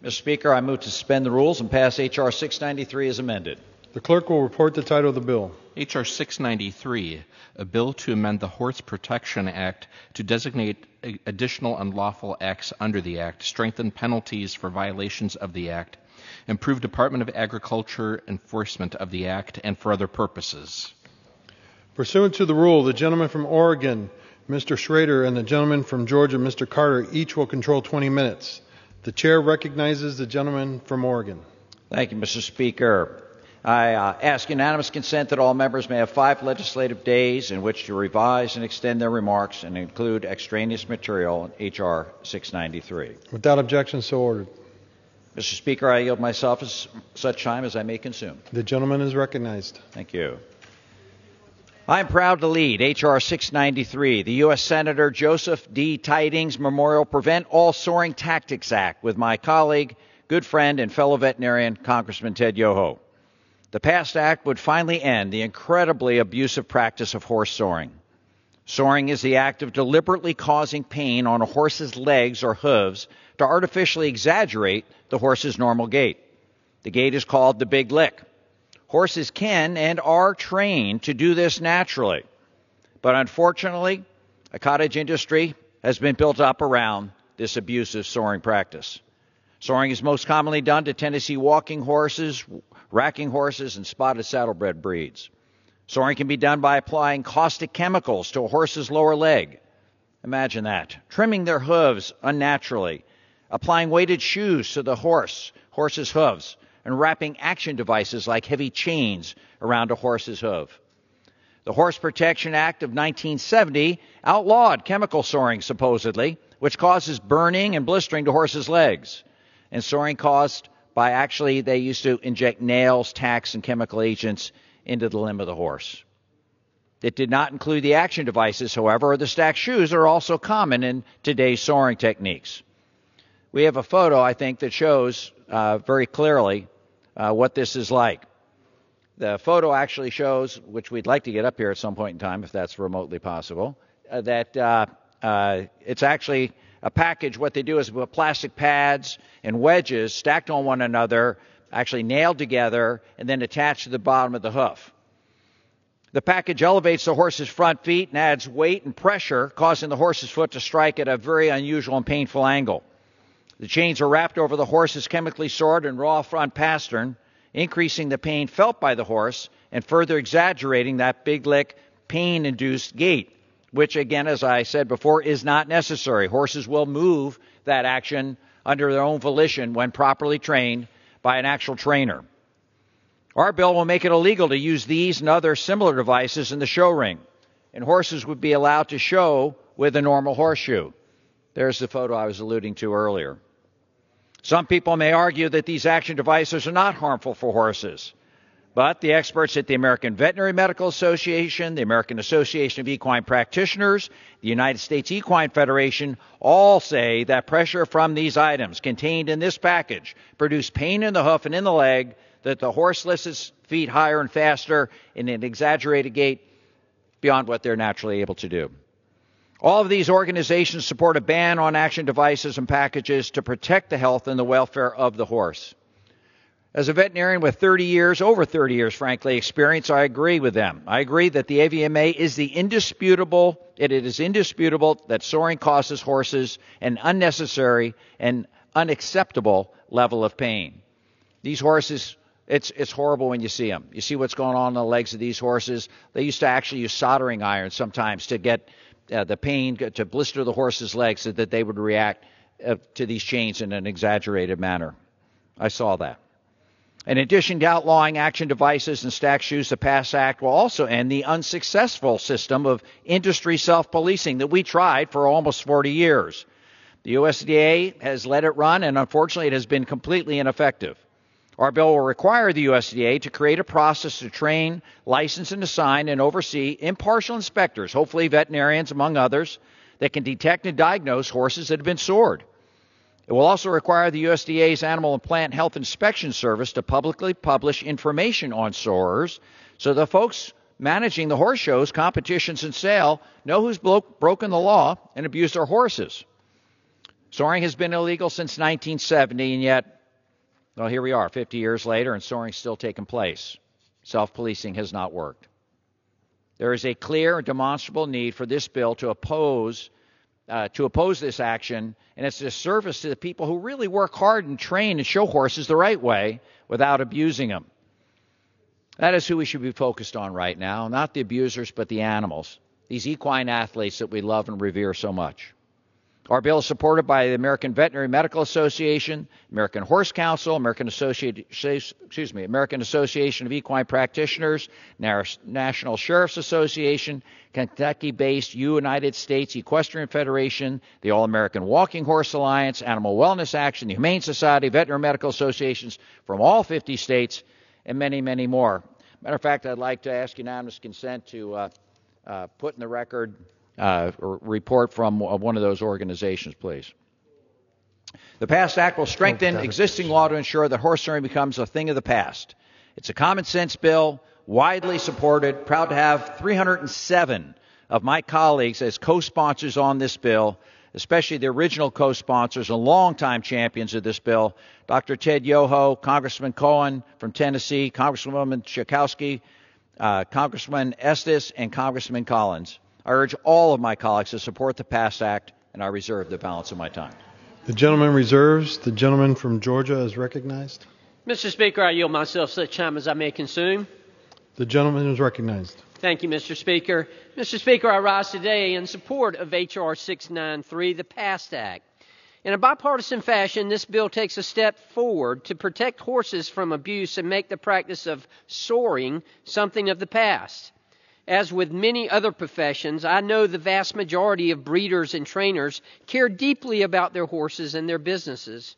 Mr. Speaker, I move to suspend the rules and pass H.R. 693 as amended. The clerk will report the title of the bill. H.R. 693, a bill to amend the Horse Protection Act to designate additional unlawful acts under the Act, strengthen penalties for violations of the Act, improve Department of Agriculture enforcement of the Act, and for other purposes. Pursuant to the rule, the gentleman from Oregon, Mr. Schrader, and the gentleman from Georgia, Mr. Carter, each will control 20 minutes. The chair recognizes the gentleman from Oregon. Thank you, Mr. Speaker. I ask unanimous consent that all members may have 5 legislative days in which to revise and extend their remarks and include extraneous material in H.R. 693. Without objection, so ordered. Mr. Speaker, I yield myself as such time as I may consume. The gentleman is recognized. Thank you. I am proud to lead H.R. 693, the U.S. Senator Joseph D. Tidings Memorial Prevent All Soaring Tactics Act, with my colleague, good friend, and fellow veterinarian, Congressman Ted Yoho. The passed act would finally end the incredibly abusive practice of horse soaring. Soaring is the act of deliberately causing pain on a horse's legs or hooves to artificially exaggerate the horse's normal gait. The gait is called the big lick. Horses can and are trained to do this naturally. But unfortunately, a cottage industry has been built up around this abusive soaring practice. Soaring is most commonly done to Tennessee walking horses, racking horses, and spotted saddlebred breeds. Soaring can be done by applying caustic chemicals to a horse's lower leg. Imagine that. Trimming their hooves unnaturally, applying weighted shoes to the horse's hooves, and wrapping action devices like heavy chains around a horse's hoof. The Horse Protection Act of 1970 outlawed chemical soaring, supposedly, which causes burning and blistering to horses' legs. And soaring caused by they used to inject nails, tacks, and chemical agents into the limb of the horse. It did not include the action devices, however, or the stacked shoes that are also common in today's soaring techniques. We have a photo, I think, that shows very clearly what this is like. The photo actually shows, which we'd like to get up here at some point in time, if that's remotely possible, that it's actually a package. What they do is put plastic pads and wedges stacked on one another, actually nailed together, and then attached to the bottom of the hoof. The package elevates the horse's front feet and adds weight and pressure, causing the horse's foot to strike at a very unusual and painful angle. The chains are wrapped over the horse's chemically sored and raw front pastern, increasing the pain felt by the horse and further exaggerating that big lick, pain-induced gait, which, again, as I said before, is not necessary. Horses will move that action under their own volition when properly trained by an actual trainer. Our bill will make it illegal to use these and other similar devices in the show ring, and horses would be allowed to show with a normal horseshoe. There's the photo I was alluding to earlier. Some people may argue that these action devices are not harmful for horses, but the experts at the American Veterinary Medical Association, the American Association of Equine Practitioners, the United States Equine Federation all say that pressure from these items contained in this package produce pain in the hoof and in the leg, that the horse lifts its feet higher and faster in an exaggerated gait beyond what they're naturally able to do. All of these organizations support a ban on action devices and packages to protect the health and the welfare of the horse. As a veterinarian with over 30 years, frankly, experience, I agree with them. I agree that the AVMA is indisputable that soaring causes horses an unnecessary and unacceptable level of pain. These horses, it's horrible when you see them. You see what's going on in the legs of these horses. They used to actually use soldering irons sometimes to get the pain, to blister the horse's legs so that they would react to these chains in an exaggerated manner. I saw that. In addition to outlawing action devices and stacked shoes, the PASS Act will also end the unsuccessful system of industry self-policing that we tried for almost 40 years. The USDA has let it run, and unfortunately it has been completely ineffective. Our bill will require the USDA to create a process to train, license, and assign and oversee impartial inspectors, hopefully veterinarians among others, that can detect and diagnose horses that have been sored. It will also require the USDA's Animal and Plant Health Inspection Service to publicly publish information on soarers so the folks managing the horse shows, competitions, and sale know who's broken the law and abused their horses. Soaring has been illegal since 1970, and yet, well, here we are 50 years later, and soaring's still taking place. Self-policing has not worked. There is a clear and demonstrable need for this bill to oppose this action, and it's a disservice to the people who really work hard and train and show horses the right way without abusing them. That is who we should be focused on right now, not the abusers, but the animals, these equine athletes that we love and revere so much. Our bill is supported by the American Veterinary Medical Association, American Horse Council, American Association of Equine Practitioners, National Sheriff's Association, Kentucky-based United States Equestrian Federation, the All-American Walking Horse Alliance, Animal Wellness Action, the Humane Society, Veterinary Medical Associations from all 50 states, and many, many more. Matter of fact, I'd like to ask unanimous consent to put in the record or report from one of those organizations, please. The PAST Act will strengthen existing law to ensure that horse soaring becomes a thing of the past. It's a common sense bill, widely supported, proud to have 307 of my colleagues as co-sponsors on this bill, especially the original co-sponsors and longtime champions of this bill, Dr. Ted Yoho, Congressman Cohen from Tennessee, Congresswoman Schakowsky, Congressman Estes, and Congressman Collins. I urge all of my colleagues to support the PAST Act, and I reserve the balance of my time. The gentleman reserves. The gentleman from Georgia is recognized. Mr. Speaker, I yield myself such time as I may consume. The gentleman is recognized. Thank you, Mr. Speaker. Mr. Speaker, I rise today in support of H.R. 693, the PAST Act. In a bipartisan fashion, this bill takes a step forward to protect horses from abuse and make the practice of soaring something of the past. As with many other professions, I know the vast majority of breeders and trainers care deeply about their horses and their businesses.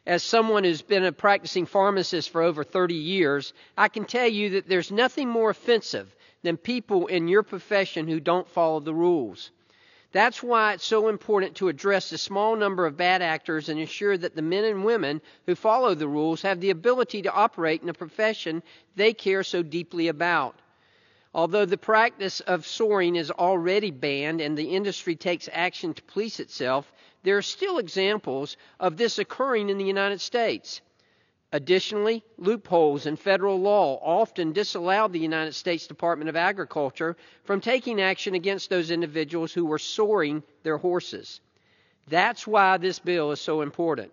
As someone who's been a practicing pharmacist for over 30 years, I can tell you that there's nothing more offensive than people in your profession who don't follow the rules. That's why it's so important to address the small number of bad actors and ensure that the men and women who follow the rules have the ability to operate in a profession they care so deeply about. Although the practice of soaring is already banned and the industry takes action to police itself, there are still examples of this occurring in the United States. Additionally, loopholes in federal law often disallow the United States Department of Agriculture from taking action against those individuals who were soaring their horses. That's why this bill is so important.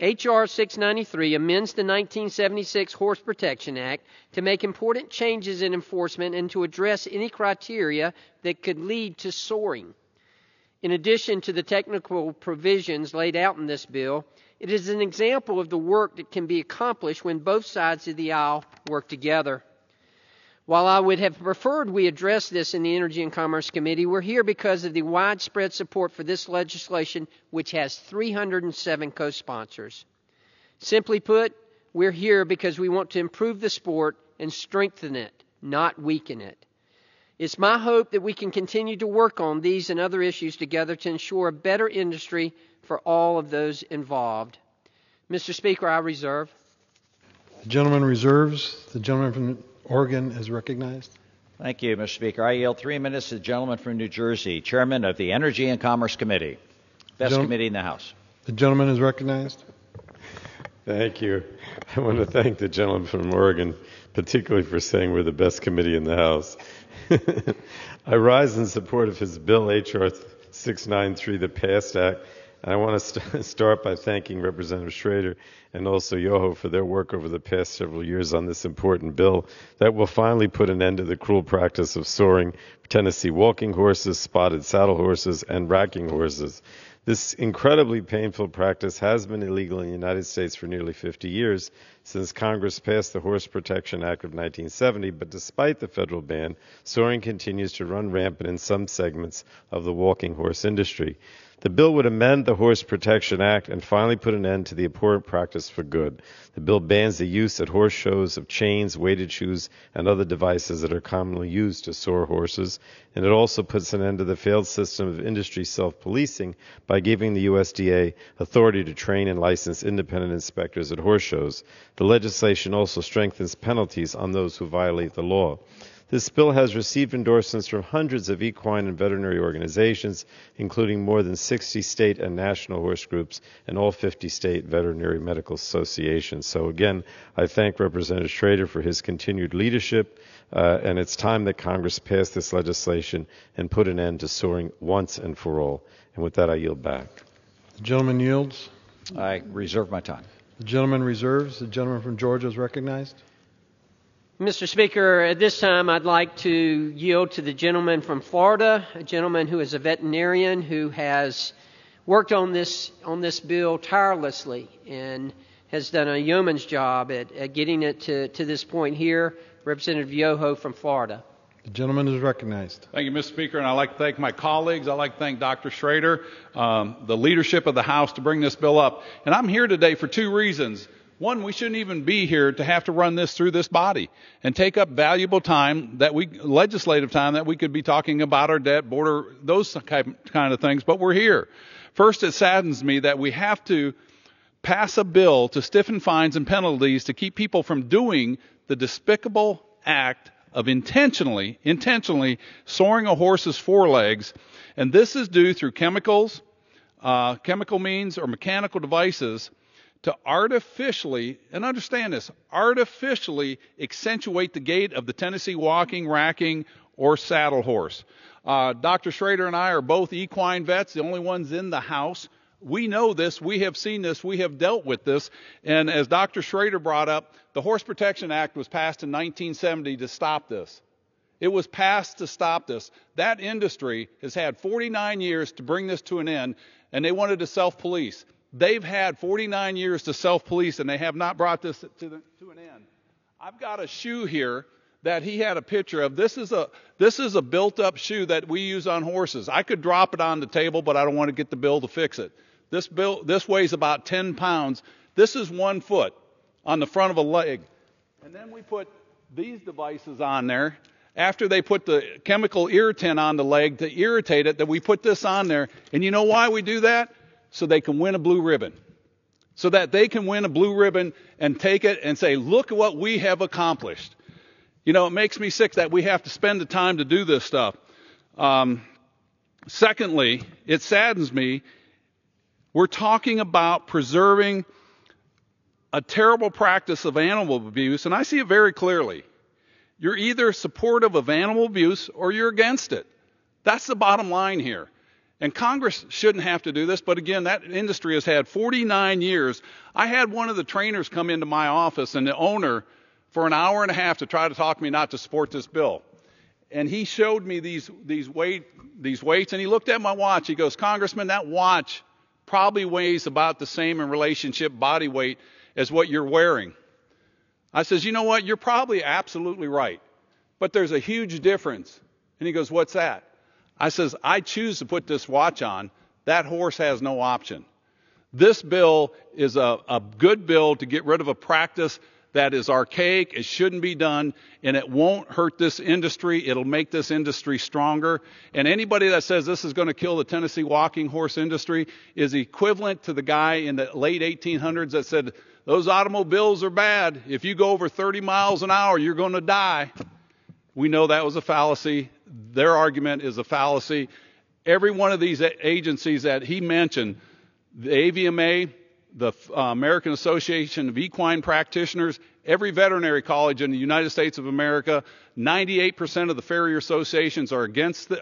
H.R. 693 amends the 1976 Horse Protection Act to make important changes in enforcement and to address any criteria that could lead to soaring. In addition to the technical provisions laid out in this bill, it is an example of the work that can be accomplished when both sides of the aisle work together. While I would have preferred we address this in the Energy and Commerce Committee, we're here because of the widespread support for this legislation, which has 307 co-sponsors. Simply put, we're here because we want to improve the sport and strengthen it, not weaken it. It's my hope that we can continue to work on these and other issues together to ensure a better industry for all of those involved. Mr. Speaker, I reserve. The gentleman reserves. The gentleman from Oregon is recognized. Thank you, Mr. Speaker. I yield 3 minutes to the gentleman from New Jersey, Chairman of the Energy and Commerce Committee. Best committee in the House. The gentleman is recognized. Thank you. I want to thank the gentleman from Oregon, particularly for saying we're the best committee in the House. I rise in support of his bill, H.R. 693, the PAST Act. And I want to start by thanking Representative Schrader and also Yoho for their work over the past several years on this important bill that will finally put an end to the cruel practice of soaring Tennessee walking horses, spotted saddle horses, and racking horses. This incredibly painful practice has been illegal in the United States for nearly 50 years since Congress passed the Horse Protection Act of 1970, but despite the federal ban, soaring continues to run rampant in some segments of the walking horse industry. The bill would amend the Horse Protection Act and finally put an end to the abhorrent practice for good. The bill bans the use at horse shows of chains, weighted shoes, and other devices that are commonly used to soar horses, and it also puts an end to the failed system of industry self-policing by giving the USDA authority to train and license independent inspectors at horse shows. The legislation also strengthens penalties on those who violate the law. This bill has received endorsements from hundreds of equine and veterinary organizations, including more than 60 state and national horse groups and all 50 state veterinary medical associations. So again, I thank Representative Schrader for his continued leadership, and it's time that Congress pass this legislation and put an end to soaring once and for all. And with that, I yield back. The gentleman yields. I reserve my time. The gentleman reserves. The gentleman from Georgia is recognized. Mr. Speaker, at this time I'd like to yield to the gentleman from Florida, a gentleman who is a veterinarian who has worked on this bill tirelessly and has done a yeoman's job at getting it to this point here. Representative Yoho from Florida. The gentleman is recognized. Thank you, Mr. Speaker, and I'd like to thank my colleagues. I'd like to thank Dr. Schrader, the leadership of the House to bring this bill up. And I'm here today for two reasons. One, we shouldn't even be here to have to run this through this body and take up valuable time legislative time that we could be talking about our debt, border, those kind of things, but we're here. First, it saddens me that we have to pass a bill to stiffen fines and penalties to keep people from doing the despicable act of intentionally soring a horse's forelegs, and this is due through chemical means or mechanical devices to artificially, and understand this, artificially accentuate the gait of the Tennessee walking, racking, or saddle horse. Dr. Schrader and I are both equine vets, the only ones in the House. We know this, we have seen this, we have dealt with this, and as Dr. Schrader brought up, the Horse Protection Act was passed in 1970 to stop this. It was passed to stop this. That industry has had 49 years to bring this to an end, and they wanted to self-police. They've had 49 years to self-police, and they have not brought this to an end. I've got a shoe here that he had a picture of. This is a built-up shoe that we use on horses. I could drop it on the table, but I don't want to get the bill to fix it. This weighs about 10 pounds. This is 1 foot on the front of a leg. And then we put these devices on there. After they put the chemical irritant on the leg to irritate it, that we put this on there. And you know why we do that? So they can win a blue ribbon. So that they can win a blue ribbon and take it and say, look at what we have accomplished. You know, it makes me sick that we have to spend the time to do this stuff. Secondly, it saddens me. We're talking about preserving a terrible practice of animal abuse, and I see it very clearly. You're either supportive of animal abuse or you're against it. That's the bottom line here. And Congress shouldn't have to do this, but again, that industry has had 49 years. I had one of the trainers come into my office and the owner for an hour and a half to try to talk me not to support this bill. And he showed me these weights, and he looked at my watch. He goes, Congressman, that watch probably weighs about the same in relationship body weight as what you're wearing. I says, you know what? You're probably absolutely right, but there's a huge difference. And he goes, what's that? I says, I choose to put this watch on. That horse has no option. This bill is a good bill to get rid of a practice that is archaic. It shouldn't be done, and it won't hurt this industry. It'll make this industry stronger. And anybody that says this is going to kill the Tennessee walking horse industry is equivalent to the guy in the late 1800s that said, those automobiles are bad. If you go over 30 miles an hour, you're going to die. We know that was a fallacy. Their argument is a fallacy. Every one of these agencies that he mentioned, the AVMA, the American Association of Equine Practitioners, every veterinary college in the United States of America, 98% of the farrier associations are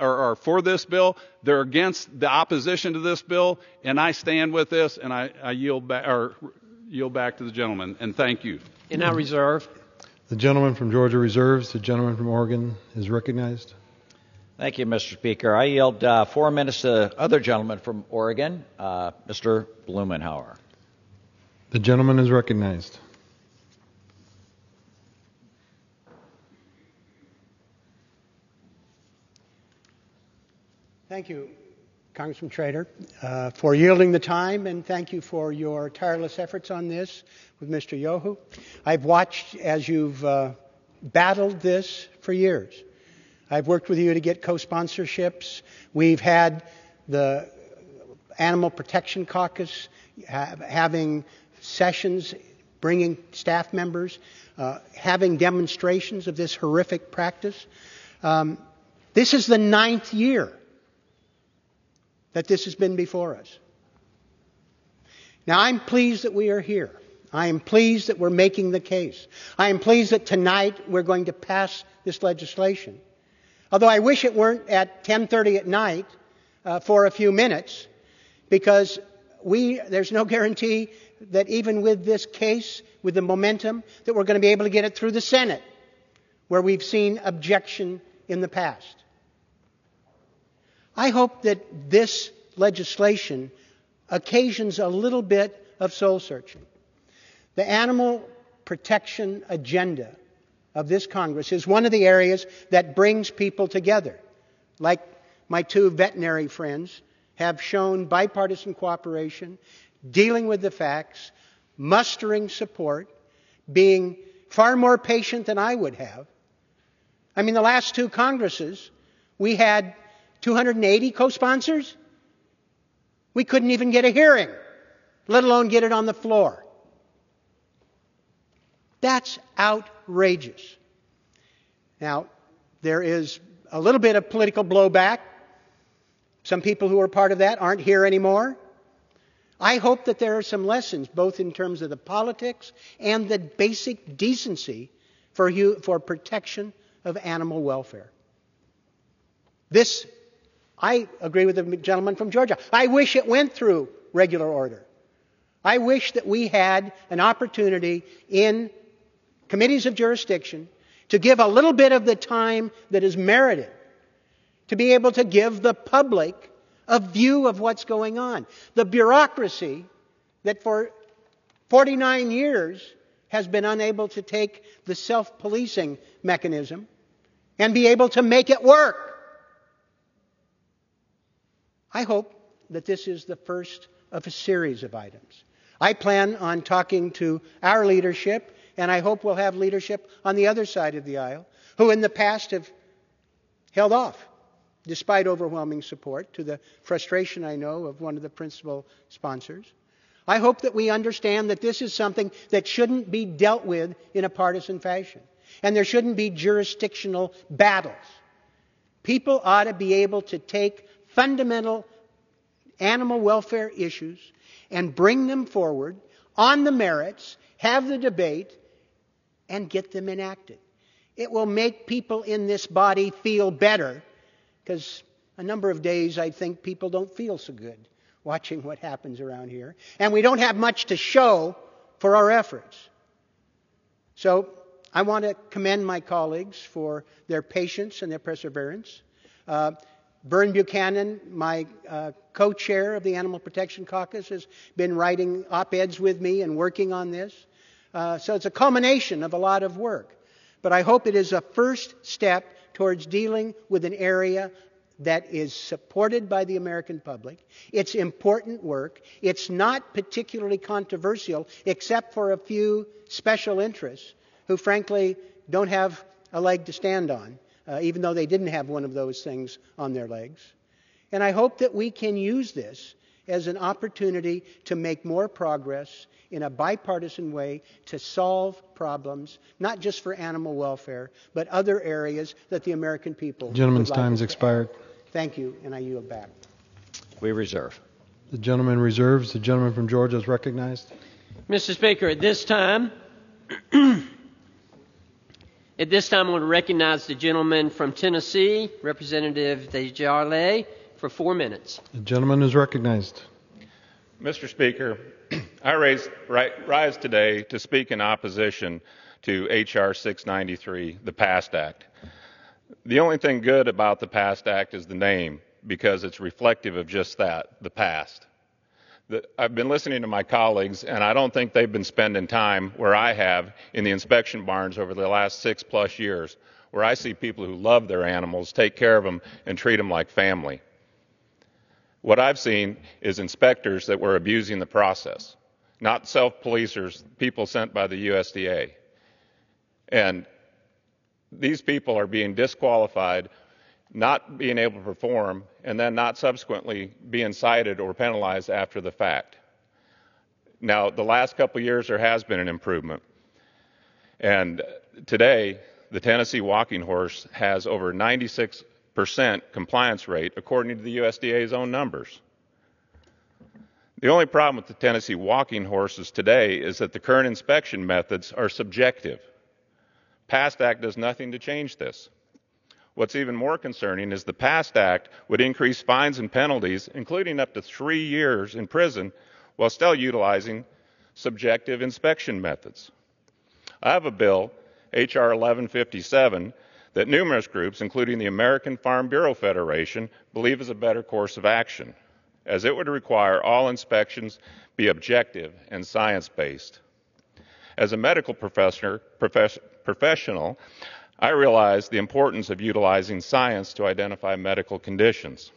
are for this bill. They're against the opposition to this bill, and I stand with this, and I yield back to the gentleman, and thank you. And I reserve. The gentleman from Georgia reserves. The gentleman from Oregon is recognized. Thank you, Mr. Speaker. I yield 4 minutes to the other gentleman from Oregon, Mr. Blumenauer. The gentleman is recognized. Thank you, Congressman Schrader, for yielding the time, and thank you for your tireless efforts on this with Mr. Yoho. I've watched as you've battled this for years. I've worked with you to get co-sponsorships. We've had the Animal Protection Caucus having sessions bringing staff members, having demonstrations of this horrific practice. This is the 9th year that this has been before us. Now, I'm pleased that we are here. I am pleased that we're making the case. I am pleased that tonight we're going to pass this legislation. Although I wish it weren't at 10:30 at night for a few minutes, because there's no guarantee that even with this case, with the momentum, that we're going to be able to get it through the Senate, where we've seen objection in the past. I hope that this legislation occasions a little bit of soul searching. The animal protection agenda of this Congress is one of the areas that brings people together. Like my two veterinary friends have shown bipartisan cooperation, dealing with the facts, mustering support, being far more patient than I would have. I mean, the last two Congresses, we had 280 co-sponsors. We couldn't even get a hearing, let alone get it on the floor. That's outrageous. Now, there is a little bit of political blowback. Some people who are part of that aren't here anymore. I hope that there are some lessons, both in terms of the politics and the basic decency for protection of animal welfare. I agree with the gentleman from Georgia. I wish it went through regular order. I wish that we had an opportunity in committees of jurisdiction to give a little bit of the time that is merited, to be able to give the public a view of what's going on. The bureaucracy that for 49 years has been unable to take the self-policing mechanism and be able to make it work. I hope that this is the first of a series of items. I plan on talking to our leadership, and I hope we'll have leadership on the other side of the aisle, who in the past have held off, despite overwhelming support, to the frustration, I know, of one of the principal sponsors. I hope that we understand that this is something that shouldn't be dealt with in a partisan fashion, and there shouldn't be jurisdictional battles. People ought to be able to take fundamental animal welfare issues and bring them forward on the merits, have the debate, and get them enacted. It will make people in this body feel better, because a number of days I think people don't feel so good watching what happens around here. And we don't have much to show for our efforts. So I want to commend my colleagues for their patience and their perseverance. Vern Buchanan, my co-chair of the Animal Protection Caucus, has been writing op-eds with me and working on this. So it's a culmination of a lot of work. But I hope it is a first step towards dealing with an area that is supported by the American public. It's important work. It's not particularly controversial, except for a few special interests who, frankly, don't have a leg to stand on, even though they didn't have one of those things on their legs. And I hope that we can use this as an opportunity to make more progress in a bipartisan way to solve problems, not just for animal welfare, but other areas that the American people... Gentleman's time's expired. Thank you, and I yield back. We reserve. The gentleman reserves. The gentleman from Georgia is recognized. Mr. Speaker, at this time, I want to recognize the gentleman from Tennessee, Representative Desjardins, for 4 minutes. The gentleman is recognized. Mr. Speaker, I rise today to speak in opposition to H.R. 693, the PAST Act. The only thing good about the PAST Act is the name, because it's reflective of just that, the past. I've been listening to my colleagues, and I don't think they've been spending time where I have in the inspection barns over the last 6+ years, where I see people who love their animals, take care of them, and treat them like family. What I've seen is inspectors that were abusing the process, not self-policers, people sent by the USDA. And these people are being disqualified, not being able to perform, and then not subsequently being cited or penalized after the fact. Now, the last couple of years, there has been an improvement. And today, the Tennessee walking horse has over 96% compliance rate, according to the USDA's own numbers. The only problem with the Tennessee walking horses today is that the current inspection methods are subjective. PAST Act does nothing to change this. What's even more concerning is the PAST Act would increase fines and penalties, including up to 3 years in prison, while still utilizing subjective inspection methods. I have a bill, H.R. 1157, that numerous groups, including the American Farm Bureau Federation, believe is a better course of action, as it would require all inspections be objective and science-based. As a medical professional, I realize the importance of utilizing science to identify medical conditions.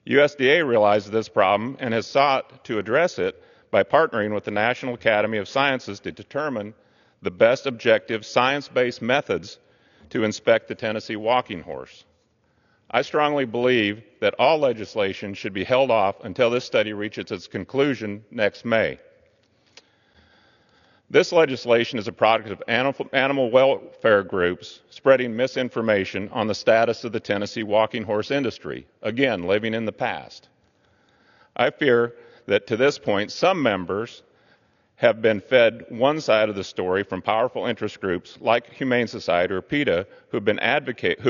USDA realizes this problem and has sought to address it by partnering with the National Academy of Sciences to determine the best objective science-based methods to inspect the Tennessee walking horse. I strongly believe that all legislation should be held off until this study reaches its conclusion next May. This legislation is a product of animal welfare groups spreading misinformation on the status of the Tennessee walking horse industry, again, living in the past. I fear that to this point, some members have been fed one side of the story from powerful interest groups like Humane Society or PETA, who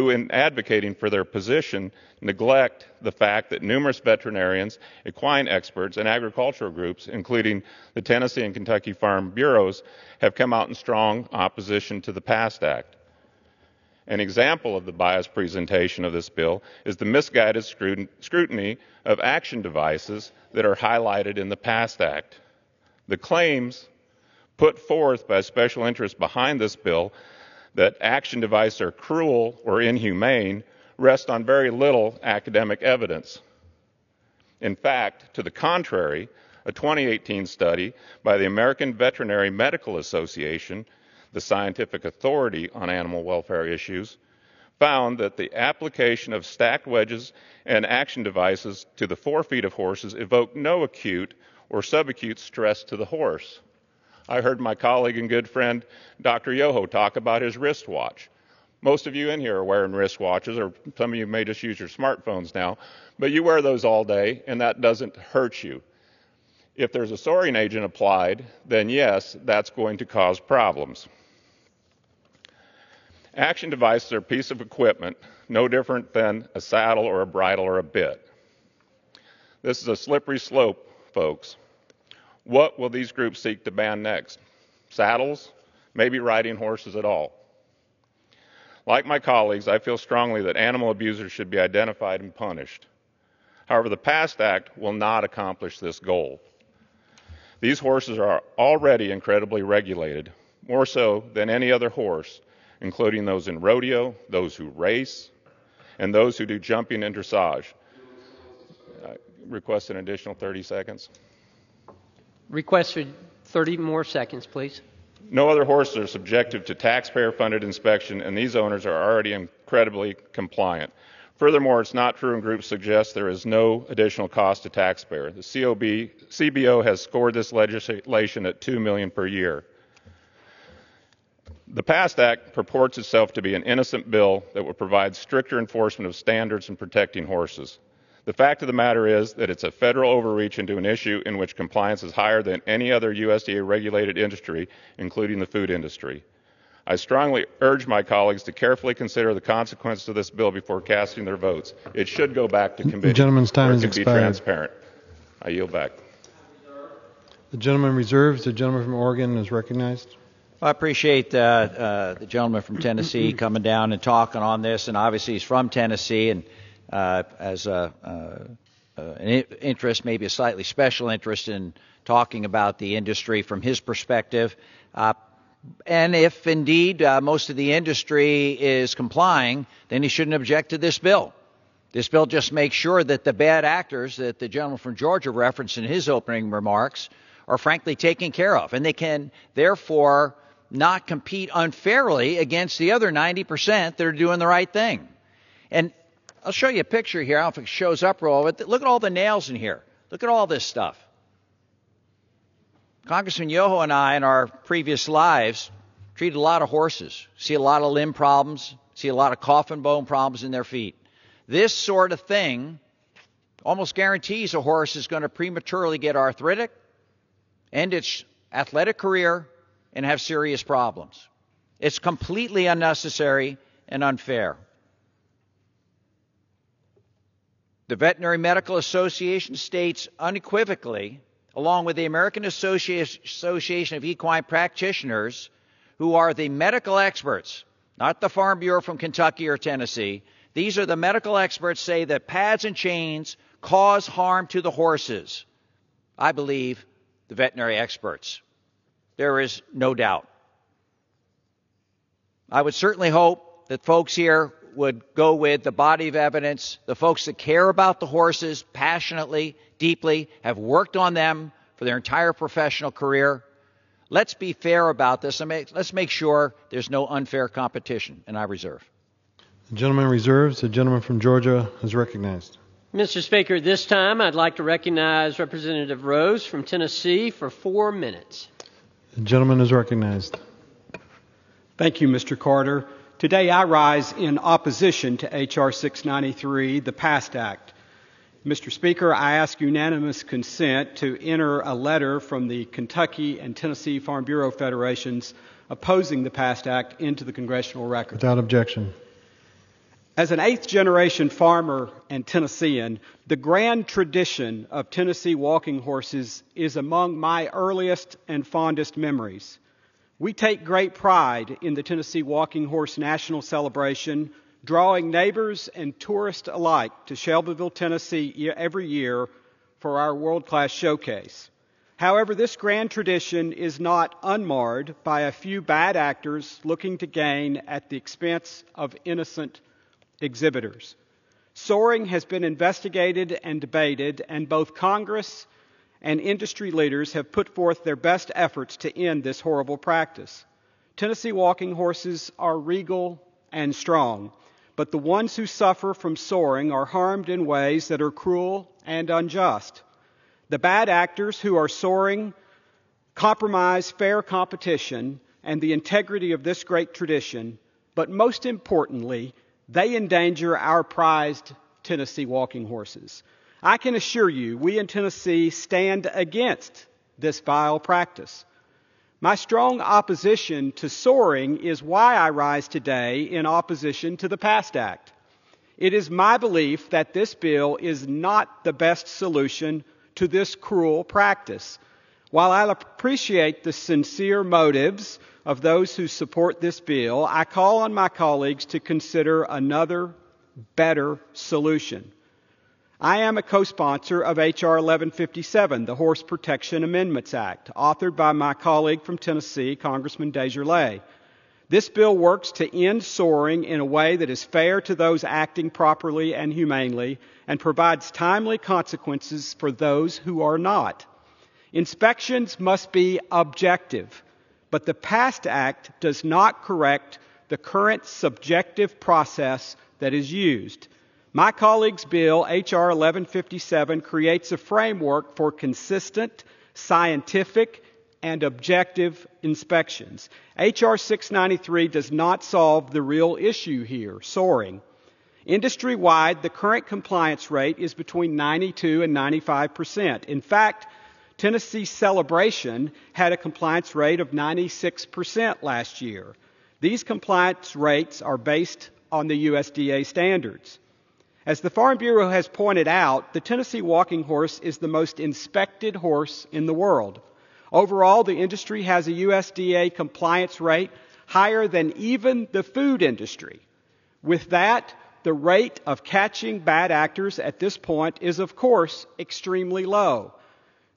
in advocating for their position neglect the fact that numerous veterinarians, equine experts, and agricultural groups, including the Tennessee and Kentucky Farm Bureaus, have come out in strong opposition to the PAST Act. An example of the biased presentation of this bill is the misguided scrutiny of action devices that are highlighted in the PAST Act. The claims put forth by special interests behind this bill that action devices are cruel or inhumane rest on very little academic evidence. In fact, to the contrary, a 2018 study by the American Veterinary Medical Association, the scientific authority on animal welfare issues, found that the application of stacked wedges and action devices to the forefeet of horses evoked no acute or subacute stress to the horse. I heard my colleague and good friend, Dr. Yoho, talk about his wristwatch. Most of you in here are wearing wristwatches, or some of you may just use your smartphones now, but you wear those all day, and that doesn't hurt you. If there's a soring agent applied, then yes, that's going to cause problems. Action devices are a piece of equipment, no different than a saddle or a bridle or a bit. This is a slippery slope, folks. What will these groups seek to ban next? Saddles? Maybe riding horses at all. Like my colleagues, I feel strongly that animal abusers should be identified and punished. However, the PAST Act will not accomplish this goal. These horses are already incredibly regulated, more so than any other horse, including those in rodeo, those who race, and those who do jumping and dressage. Request an additional 30 seconds. Request for 30 more seconds, please. No other horses are subjected to taxpayer-funded inspection, and these owners are already incredibly compliant. Furthermore, it's not true when groups suggest there is no additional cost to taxpayer. The CBO has scored this legislation at $2 million per year. The PAST Act purports itself to be an innocent bill that will provide stricter enforcement of standards in protecting horses. The fact of the matter is that it's a federal overreach into an issue in which compliance is higher than any other USDA-regulated industry, including the food industry. I strongly urge my colleagues to carefully consider the consequences of this bill before casting their votes. It should go back to committee. The gentleman's time has expired. Be transparent. I yield back. The gentleman reserves. The gentleman from Oregon is recognized. I appreciate the gentleman from Tennessee coming down and talking on this, and obviously he's from Tennessee, and as an interest, maybe a slightly special interest in talking about the industry from his perspective. And if indeed most of the industry is complying, then he shouldn't object to this bill. This bill just makes sure that the bad actors that the gentleman from Georgia referenced in his opening remarks are frankly taken care of, and they can therefore not compete unfairly against the other 90% that are doing the right thing. And I'll show you a picture here. I don't know if it shows up real well, but look at all the nails in here. Look at all this stuff. Congressman Yoho and I, in our previous lives, treated a lot of horses, see a lot of limb problems, see a lot of coffin bone problems in their feet. This sort of thing almost guarantees a horse is going to prematurely get arthritic, end its athletic career, and have serious problems. It's completely unnecessary and unfair. The Veterinary Medical Association states unequivocally, along with the American Association of Equine Practitioners, who are the medical experts, not the Farm Bureau from Kentucky or Tennessee. These are the medical experts say that pads and chains cause harm to the horses. I believe the veterinary experts. There is no doubt. I would certainly hope that folks here would go with the body of evidence, the folks that care about the horses passionately, deeply, have worked on them for their entire professional career. Let's be fair about this, and let's make sure there's no unfair competition, and I reserve. The gentleman reserves. The gentleman from Georgia is recognized. Mr. Speaker, at this time, I'd like to recognize Representative Rose from Tennessee for 4 minutes. The gentleman is recognized. Thank you, Mr. Carter. Today I rise in opposition to H.R. 693, the PAST Act. Mr. Speaker, I ask unanimous consent to enter a letter from the Kentucky and Tennessee Farm Bureau Federations opposing the PAST Act into the congressional record. Without objection. As an eighth-generation farmer and Tennessean, the grand tradition of Tennessee walking horses is among my earliest and fondest memories. We take great pride in the Tennessee Walking Horse National Celebration, drawing neighbors and tourists alike to Shelbyville, Tennessee every year for our world-class showcase. However, this grand tradition is not unmarred by a few bad actors looking to gain at the expense of innocent exhibitors. Soaring has been investigated and debated, and both Congress and industry leaders have put forth their best efforts to end this horrible practice. Tennessee walking horses are regal and strong, but the ones who suffer from soaring are harmed in ways that are cruel and unjust. The bad actors who are soaring compromise fair competition and the integrity of this great tradition, but most importantly, they endanger our prized Tennessee walking horses. I can assure you, we in Tennessee stand against this vile practice. My strong opposition to soaring is why I rise today in opposition to the PAST Act. It is my belief that this bill is not the best solution to this cruel practice. While I appreciate the sincere motives of those who support this bill, I call on my colleagues to consider another, better solution. I am a co-sponsor of H.R. 1157, the Horse Protection Amendments Act, authored by my colleague from Tennessee, Congressman Desjardins. This bill works to end soaring in a way that is fair to those acting properly and humanely and provides timely consequences for those who are not. Inspections must be objective, but the PAST Act does not correct the current subjective process that is used. My colleague's bill, H.R. 1157, creates a framework for consistent, scientific, and objective inspections. H.R. 693 does not solve the real issue here, soaring. Industry-wide, the current compliance rate is between 92 and 95%. In fact, Tennessee Celebration had a compliance rate of 96% last year. These compliance rates are based on the USDA standards. As the Farm Bureau has pointed out, the Tennessee walking horse is the most inspected horse in the world. Overall, the industry has a USDA compliance rate higher than even the food industry. With that, the rate of catching bad actors at this point is, of course, extremely low.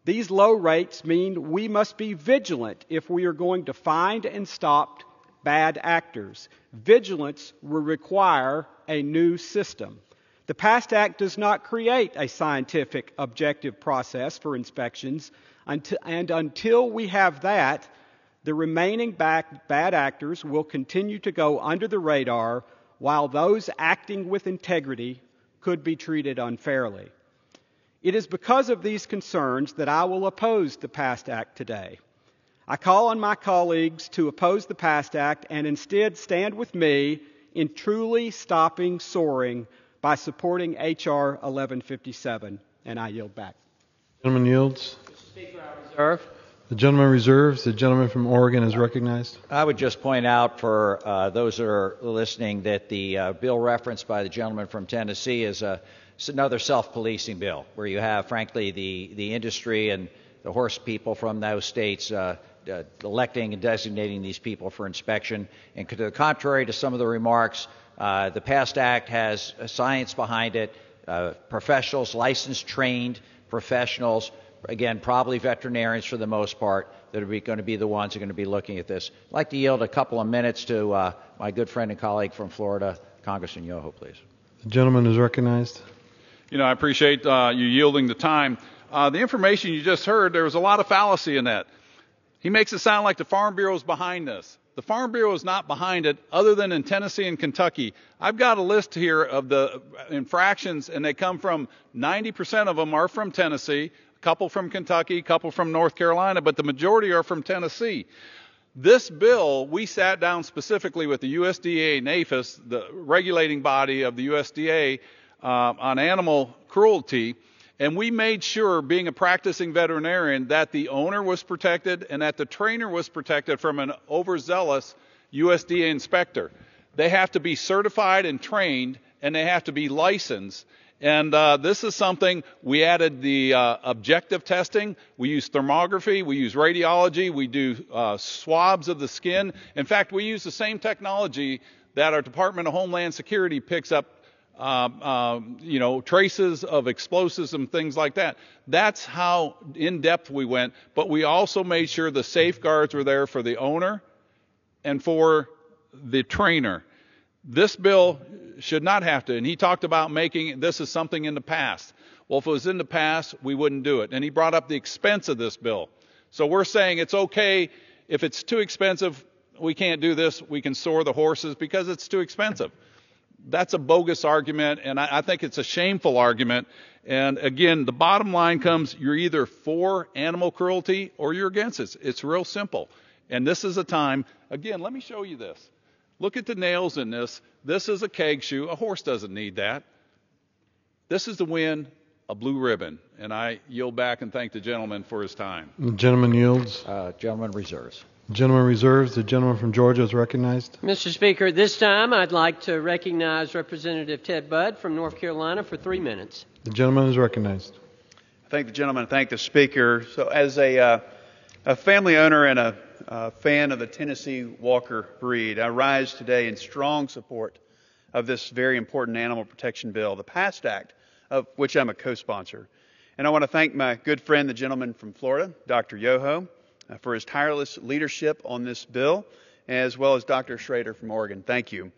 These low rates mean we must be vigilant if we are going to find and stop bad actors. Vigilance will require a new system. The PAST Act does not create a scientific, objective process for inspections, and until we have that, the remaining bad actors will continue to go under the radar while those acting with integrity could be treated unfairly. It is because of these concerns that I will oppose the PAST Act today. I call on my colleagues to oppose the PAST Act and instead stand with me in truly stopping soaring by supporting H.R. 1157. And I yield back. Gentleman yields. Mr. Speaker, I reserve. The gentleman reserves. The gentleman from Oregon is recognized. I would just point out for those that are listening that the bill referenced by the gentleman from Tennessee is another self-policing bill where you have, frankly, the industry and the horse people from those states electing and designating these people for inspection. And to the contrary to some of the remarks, the PAST Act has science behind it, professionals, licensed, trained professionals, again, probably veterinarians for the most part, that are going to be the ones who are going to be looking at this. I'd like to yield a couple of minutes to my good friend and colleague from Florida, Congressman Yoho, please. The gentleman is recognized. You know, I appreciate you yielding the time. The information you just heard, there was a lot of fallacy in that. He makes it sound like the Farm Bureau is behind this. The Farm Bureau is not behind it, other than in Tennessee and Kentucky. I've got a list here of the infractions, and they come from 90% of them are from Tennessee, a couple from Kentucky, a couple from North Carolina, but the majority are from Tennessee. This bill, we sat down specifically with the USDA and APHIS, the regulating body of the USDA, on animal cruelty, and we made sure, being a practicing veterinarian, that the owner was protected and that the trainer was protected from an overzealous USDA inspector. They have to be certified and trained, and they have to be licensed. And this is something we added the objective testing. We use thermography. We use radiology. We do swabs of the skin. In fact, we use the same technology that our Department of Homeland Security picks up traces of explosives and things like that. That's how in-depth we went, but we also made sure the safeguards were there for the owner and for the trainer. This bill should not have to, and he talked about making this as something in the past. Well, if it was in the past, we wouldn't do it. And he brought up the expense of this bill. So we're saying it's okay if it's too expensive, we can't do this, we can soar the horses because it's too expensive. That's a bogus argument, and I think it's a shameful argument. And again, the bottom line comes, you're either for animal cruelty or you're against it. It's real simple. And this is a time, again, let me show you this. Look at the nails in this. This is a keg shoe. A horse doesn't need that. This is to win a blue ribbon. And I yield back and thank the gentleman for his time. The gentleman yields. Gentleman reserves. The gentleman reserves. The gentleman from Georgia is recognized. Mr. Speaker, at this time, I'd like to recognize Representative Ted Budd from North Carolina for 3 minutes. The gentleman is recognized. I thank the gentleman and thank the Speaker. So as a family owner and a fan of the Tennessee Walker breed, I rise today in strong support of this very important animal protection bill, the PAST Act, of which I'm a co-sponsor. And I want to thank my good friend, the gentleman from Florida, Dr. Yoho, for his tireless leadership on this bill, as well as Dr. Schrader from Oregon. Thank you.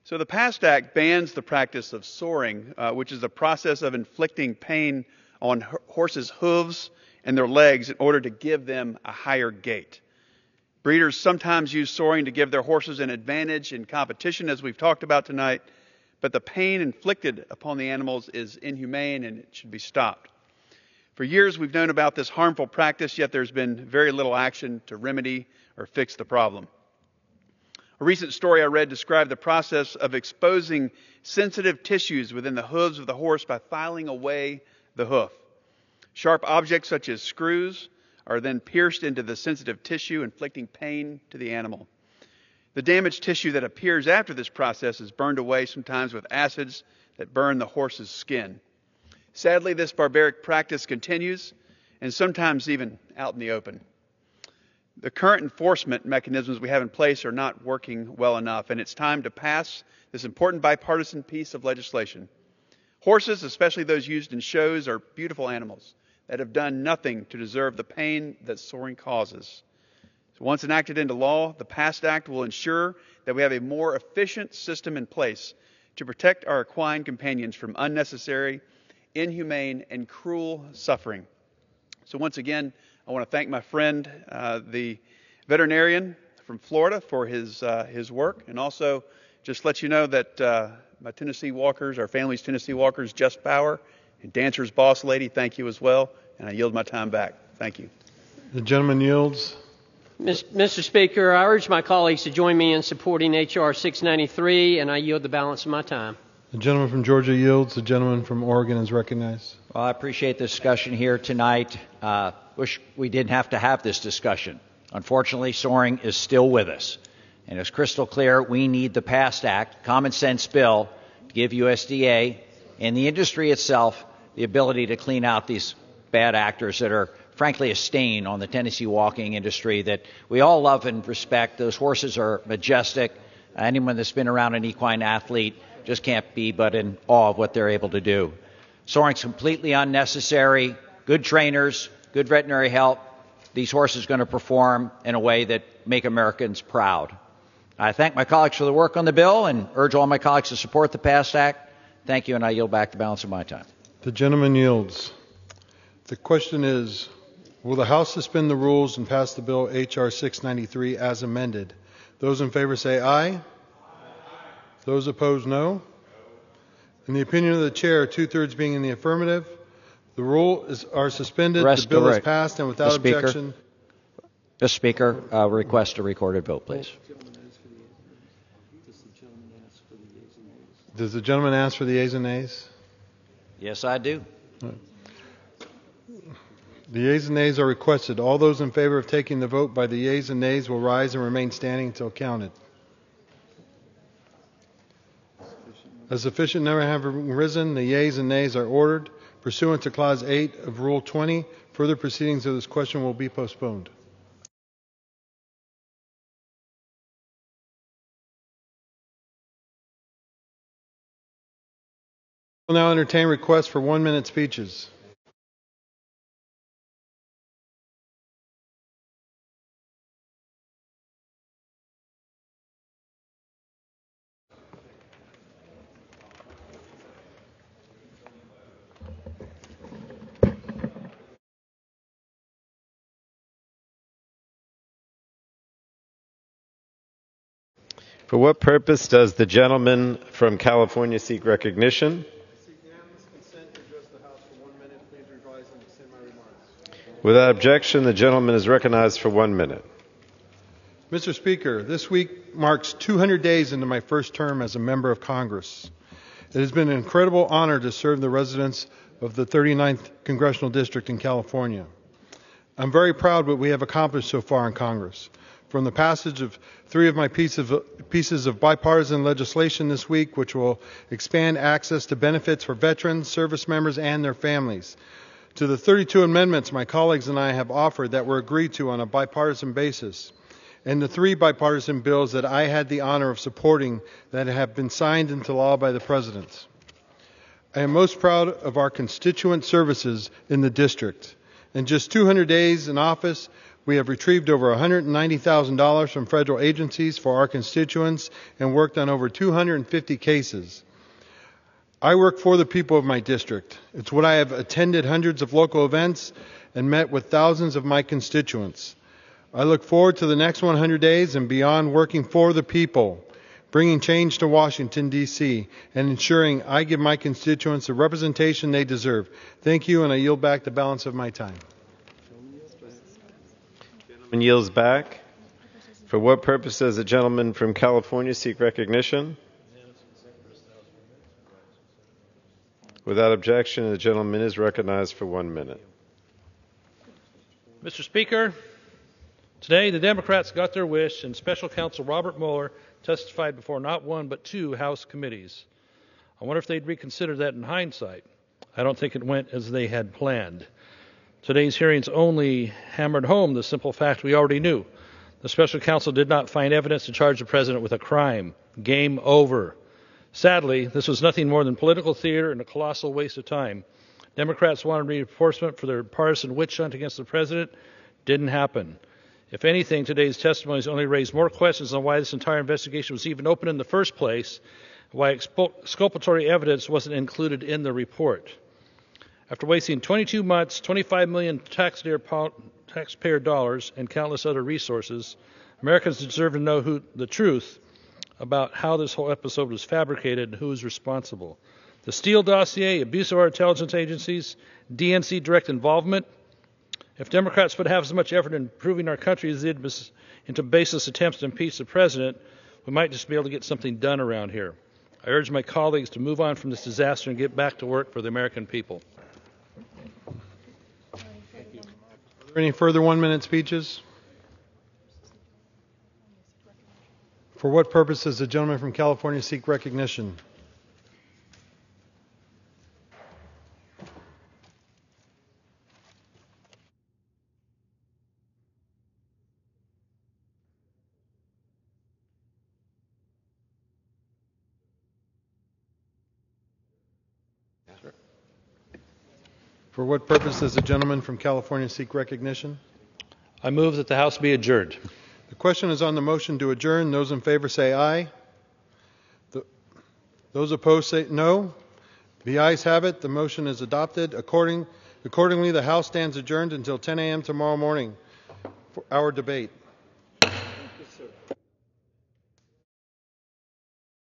So the PAST Act bans the practice of soring, which is the process of inflicting pain on horses' hooves and their legs in order to give them a higher gait. Breeders sometimes use soring to give their horses an advantage in competition, as we've talked about tonight, but the pain inflicted upon the animals is inhumane and it should be stopped. For years, we've known about this harmful practice, yet there's been very little action to remedy or fix the problem. A recent story I read described the process of exposing sensitive tissues within the hooves of the horse by filing away the hoof. Sharp objects such as screws are then pierced into the sensitive tissue, inflicting pain to the animal. The damaged tissue that appears after this process is burned away, sometimes with acids that burn the horse's skin. Sadly, this barbaric practice continues, and sometimes even out in the open. The current enforcement mechanisms we have in place are not working well enough, and it's time to pass this important bipartisan piece of legislation. Horses, especially those used in shows, are beautiful animals that have done nothing to deserve the pain that soring causes. So once enacted into law, the PAST Act will ensure that we have a more efficient system in place to protect our equine companions from unnecessary, inhumane, and cruel suffering. So once again, I want to thank my friend, the veterinarian from Florida, for his work, and also just let you know that my Tennessee Walkers, our family's Tennessee Walkers, Just Power, And Dancer's boss lady, thank you as well. And I yield my time back. Thank you. The gentleman yields. Mr. Speaker, I urge my colleagues to join me in supporting H.R. 693, and I yield the balance of my time. The gentleman from Georgia yields. The gentleman from Oregon is recognized. Well, I appreciate the discussion here tonight. Wish we didn't have to have this discussion. Unfortunately, soaring is still with us. And it's crystal clear we need the PAST Act, common sense bill, to give USDA and the industry itself the ability to clean out these bad actors that are frankly a stain on the Tennessee walking industry that we all love and respect. Those horses are majestic. Anyone that's been around an equine athlete just can't be but in awe of what they're able to do. Soaring's completely unnecessary. Good trainers, good veterinary help. These horses are going to perform in a way that make Americans proud. I thank my colleagues for the work on the bill and urge all my colleagues to support the PAST Act. Thank you, and I yield back the balance of my time. The gentleman yields. The question is, will the House suspend the rules and pass the bill H.R. 693 as amended? Those in favor say aye. Aye. Those opposed, no. In the opinion of the chair, 2/3 being in the affirmative, the rules are suspended. The bill is passed, and without objection. Mr. Speaker, request a recorded vote, please. Does the gentleman ask for the yeas and nays? Yes, I do. The yeas and nays are requested. All those in favor of taking the vote by the yeas and nays will rise and remain standing until counted. A sufficient number have risen. The yeas and nays are ordered. Pursuant to Clause 8 of Rule 20, further proceedings of this question will be postponed. I will now entertain requests for 1-minute speeches. For what purpose does the gentleman from California seek recognition? I seek unanimous consent to address the House for 1 minute. Please revise and extend my remarks. Without objection, the gentleman is recognized for 1 minute. Mr. Speaker, this week marks 200 days into my first term as a member of Congress. It has been an incredible honor to serve the residents of the 39th Congressional District in California. I'm very proud of what we have accomplished so far in Congress. From the passage of 3 of my pieces of bipartisan legislation this week, which will expand access to benefits for veterans, service members, and their families, to the 32 amendments my colleagues and I have offered that were agreed to on a bipartisan basis, and the 3 bipartisan bills that I had the honor of supporting that have been signed into law by the President. I am most proud of our constituent services in the district. In just 200 days in office, we have retrieved over $190,000 from federal agencies for our constituents and worked on over 250 cases. I work for the people of my district. It's what I have attended hundreds of local events and met with thousands of my constituents. I look forward to the next 100 days and beyond working for the people, bringing change to Washington, D.C., and ensuring I give my constituents the representation they deserve. Thank you, and I yield back the balance of my time. Yields back. For what purpose does the gentleman from California seek recognition? Without objection, the gentleman is recognized for 1 minute. Mr. Speaker, today the Democrats got their wish, and Special Counsel Robert Mueller testified before not 1 but 2 House committees. I wonder if they'd reconsider that in hindsight. I don't think it went as they had planned. Today's hearings only hammered home the simple fact we already knew. The special counsel did not find evidence to charge the president with a crime. Game over. Sadly, this was nothing more than political theater and a colossal waste of time. Democrats wanted reinforcement for their partisan witch hunt against the president. Didn't happen. If anything, today's testimonies only raised more questions on why this entire investigation was even open in the first place, why exculpatory evidence wasn't included in the report. After wasting 22 months, 25 million taxpayer dollars, and countless other resources, Americans deserve to know the truth about how this whole episode was fabricated and who is responsible. The Steele dossier, abuse of our intelligence agencies, DNC direct involvement. If Democrats put half as much effort in improving our country as they did into baseless attempts to impeach the president, we might just be able to get something done around here. I urge my colleagues to move on from this disaster and get back to work for the American people. Are there any further one-minute speeches? For what purpose does the gentleman from California seek recognition? For what purpose does the gentleman from California seek recognition? I move that the House be adjourned. The question is on the motion to adjourn. Those in favor say aye. Those opposed say no. The ayes have it. The motion is adopted. Accordingly, the House stands adjourned until 10 a.m. tomorrow morning for our debate.